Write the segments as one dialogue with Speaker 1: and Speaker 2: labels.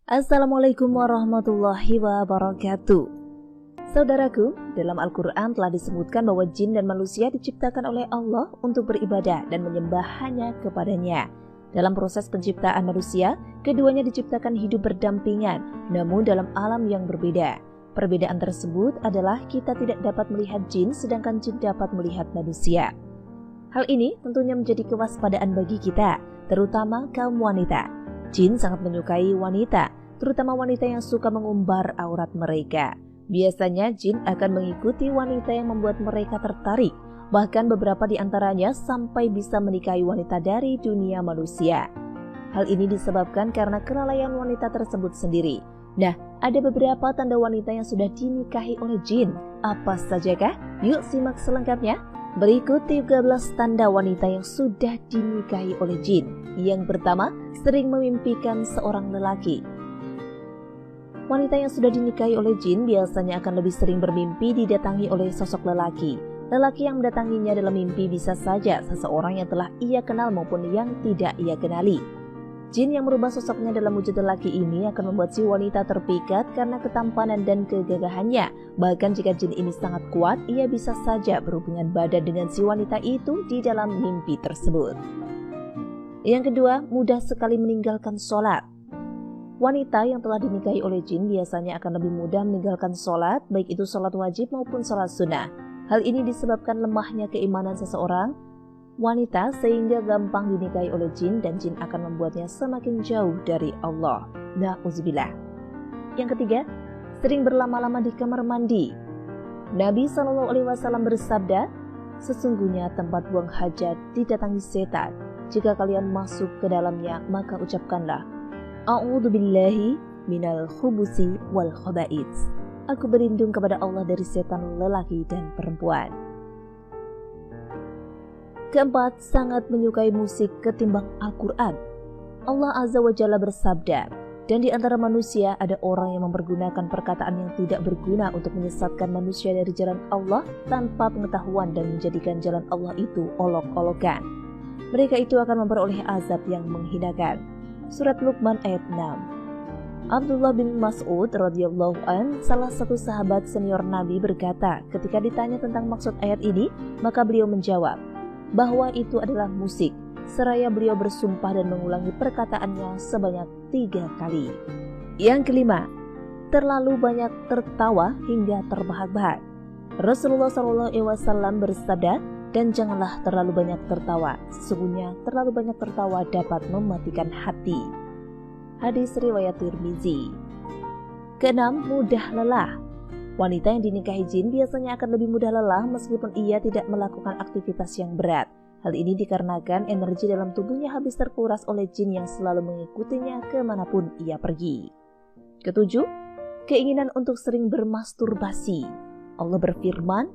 Speaker 1: Assalamualaikum warahmatullahi wabarakatuh. Saudaraku, dalam Al-Quran telah disebutkan bahwa jin dan manusia diciptakan oleh Allah untuk beribadah dan menyembah hanya kepadanya. Dalam proses penciptaan manusia, keduanya diciptakan hidup berdampingan, namun dalam alam yang berbeda. Perbedaan tersebut adalah kita tidak dapat melihat jin, sedangkan jin dapat melihat manusia. Hal ini tentunya menjadi kewaspadaan bagi kita, terutama kaum wanita. Jin sangat menyukai wanita, terutama wanita yang suka mengumbar aurat mereka. Biasanya jin akan mengikuti wanita yang membuat mereka tertarik, bahkan beberapa di antaranya sampai bisa menikahi wanita dari dunia manusia. Hal ini disebabkan karena kelalaian wanita tersebut sendiri. Nah, ada beberapa tanda wanita yang sudah dinikahi oleh jin. Apa sajakah? Yuk simak selengkapnya. Berikut 13 tanda wanita yang sudah dinikahi oleh jin. Yang pertama, sering memimpikan seorang lelaki. Wanita yang sudah dinikahi oleh jin biasanya akan lebih sering bermimpi didatangi oleh sosok lelaki. Lelaki yang mendatanginya dalam mimpi bisa saja seseorang yang telah ia kenal maupun yang tidak ia kenali. Jin yang merubah sosoknya dalam wujud lelaki ini akan membuat si wanita terpikat karena ketampanan dan kegagahannya. Bahkan jika jin ini sangat kuat, ia bisa saja berhubungan badan dengan si wanita itu di dalam mimpi tersebut. Yang kedua, mudah sekali meninggalkan sholat. Wanita yang telah dinikahi oleh jin biasanya akan lebih mudah meninggalkan sholat, baik itu sholat wajib maupun sholat sunnah. Hal ini disebabkan lemahnya keimanan seseorang wanita sehingga gampang dinikahi oleh jin dan jin akan membuatnya semakin jauh dari Allah. Na'udzubillah. Yang ketiga, sering berlama-lama di kamar mandi. Nabi SAW bersabda, sesungguhnya tempat buang hajat didatangi setan. Jika kalian masuk ke dalamnya, maka ucapkanlah, A'udzubillahi minal khubusi wal khaba'its. Aku berlindung kepada Allah dari setan lelaki dan perempuan. Keempat, sangat menyukai musik ketimbang Al-Quran. Allah Azza wa Jalla bersabda, dan di antara manusia ada orang yang mempergunakan perkataan yang tidak berguna untuk menyesatkan manusia dari jalan Allah tanpa pengetahuan dan menjadikan jalan Allah itu olok-olokan. Mereka itu akan memperoleh azab yang menghinakan. Surat Luqman ayat 6. Abdullah bin Mas'ud radhiyallahu an, salah satu sahabat senior Nabi berkata, ketika ditanya tentang maksud ayat ini, maka beliau menjawab bahwa itu adalah musik. Seraya beliau bersumpah dan mengulangi perkataannya sebanyak 3 kali. Yang kelima, terlalu banyak tertawa hingga terbahak-bahak. Rasulullah SAW bersabda, dan janganlah terlalu banyak tertawa. Sesungguhnya terlalu banyak tertawa dapat mematikan hati. Hadis riwayat Tirmizi. Keenam, mudah lelah. Wanita yang dinikahi jin biasanya akan lebih mudah lelah meskipun ia tidak melakukan aktivitas yang berat. Hal ini dikarenakan energi dalam tubuhnya habis terkuras oleh jin yang selalu mengikutinya kemanapun ia pergi. Ketujuh, keinginan untuk sering bermasturbasi. Allah berfirman,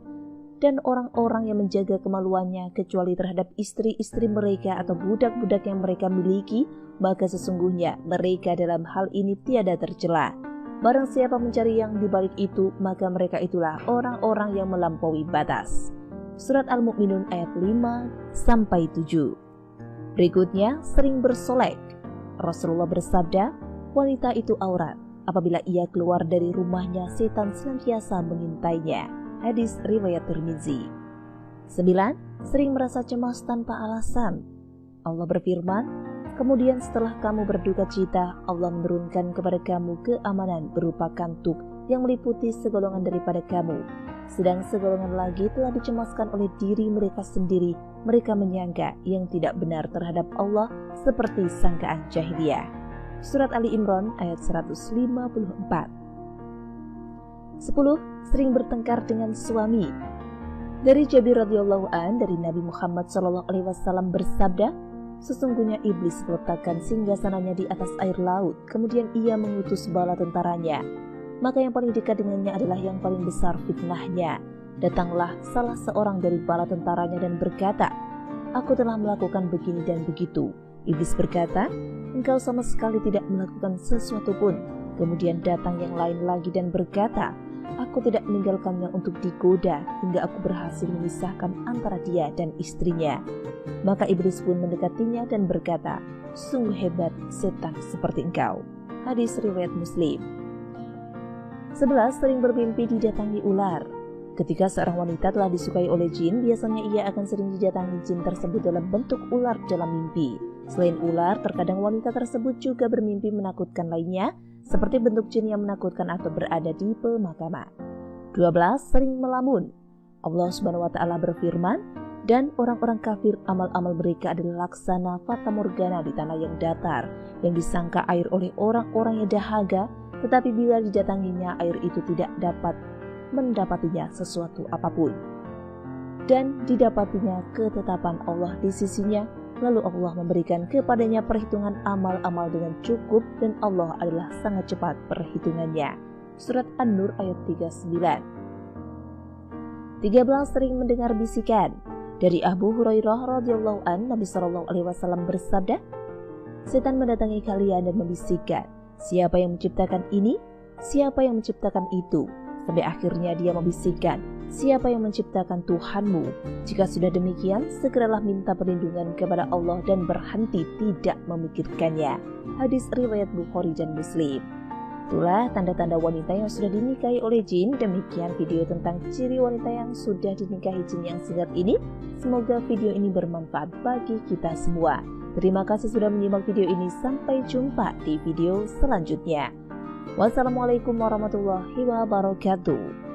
Speaker 1: dan orang-orang yang menjaga kemaluannya kecuali terhadap istri-istri mereka atau budak-budak yang mereka miliki, maka sesungguhnya mereka dalam hal ini tiada tercela. Barang siapa mencari yang dibalik itu, maka mereka itulah orang-orang yang melampaui batas. Surat Al-Mu'minun ayat 5-7. Berikutnya, sering bersolek. Rasulullah bersabda, wanita itu aurat. Apabila ia keluar dari rumahnya, setan senantiasa mengintainya. Hadis riwayat Tirmizi. 9. Sering merasa cemas tanpa alasan. Allah berfirman, kemudian setelah kamu berduka cita, Allah menurunkan kepada kamu keamanan berupa kantuk yang meliputi segolongan daripada kamu. Sedang segolongan lagi telah dicemaskan oleh diri mereka sendiri. Mereka menyangka yang tidak benar terhadap Allah seperti sangkaan jahiliyah. Surat Ali Imran ayat 154. 10. Sering bertengkar dengan suami. Dari Jabir radhiyallahu an, dari Nabi Muhammad SAW bersabda, sesungguhnya iblis meletakkan singgasananya di atas air laut, kemudian ia mengutus bala tentaranya. Maka yang paling dekat dengannya adalah yang paling besar fitnahnya. Datanglah salah seorang dari bala tentaranya dan berkata, aku telah melakukan begini dan begitu. Iblis berkata, engkau sama sekali tidak melakukan sesuatu pun. Kemudian datang yang lain lagi dan berkata, aku tidak meninggalkannya untuk digoda hingga aku berhasil memisahkan antara dia dan istrinya. Maka iblis pun mendekatinya dan berkata, sungguh hebat setan seperti engkau. Hadis riwayat Muslim. 11. Sering bermimpi didatangi ular. Ketika seorang wanita telah disukai oleh jin, biasanya ia akan sering didatangi jin tersebut dalam bentuk ular dalam mimpi. Selain ular, terkadang wanita tersebut juga bermimpi menakutkan lainnya, seperti bentuk jin yang menakutkan atau berada di pemakaman. 12. Sering melamun. Allah Subhanahu wa Ta'ala berfirman, dan orang-orang kafir amal-amal mereka adalah laksana fata morgana di tanah yang datar, yang disangka air oleh orang-orang yang dahaga, tetapi bila didatanginya air itu tidak dapat mendapatinya sesuatu apapun. Dan didapatinya ketetapan Allah di sisinya, lalu Allah memberikan kepadanya perhitungan amal-amal dengan cukup, dan Allah adalah sangat cepat perhitungannya. Surat An-Nur ayat 39. 13. Sering mendengar bisikan. Dari Abu Hurairah radhiyallahu an, Nabi sallallahu alaihi wasallam bersabda, setan mendatangi kalian dan membisikkan, siapa yang menciptakan ini? Siapa yang menciptakan itu? Sampai akhirnya dia membisikkan, siapa yang menciptakan Tuhanmu? Jika sudah demikian, segeralah minta perlindungan kepada Allah dan berhenti tidak memikirkannya. Hadis riwayat Bukhari dan Muslim. Itulah tanda-tanda wanita yang sudah dinikahi oleh jin. Demikian video tentang ciri wanita yang sudah dinikahi jin yang singkat ini. Semoga video ini bermanfaat bagi kita semua. Terima kasih sudah menyimak video ini. Sampai jumpa di video selanjutnya. Wassalamualaikum warahmatullahi wabarakatuh.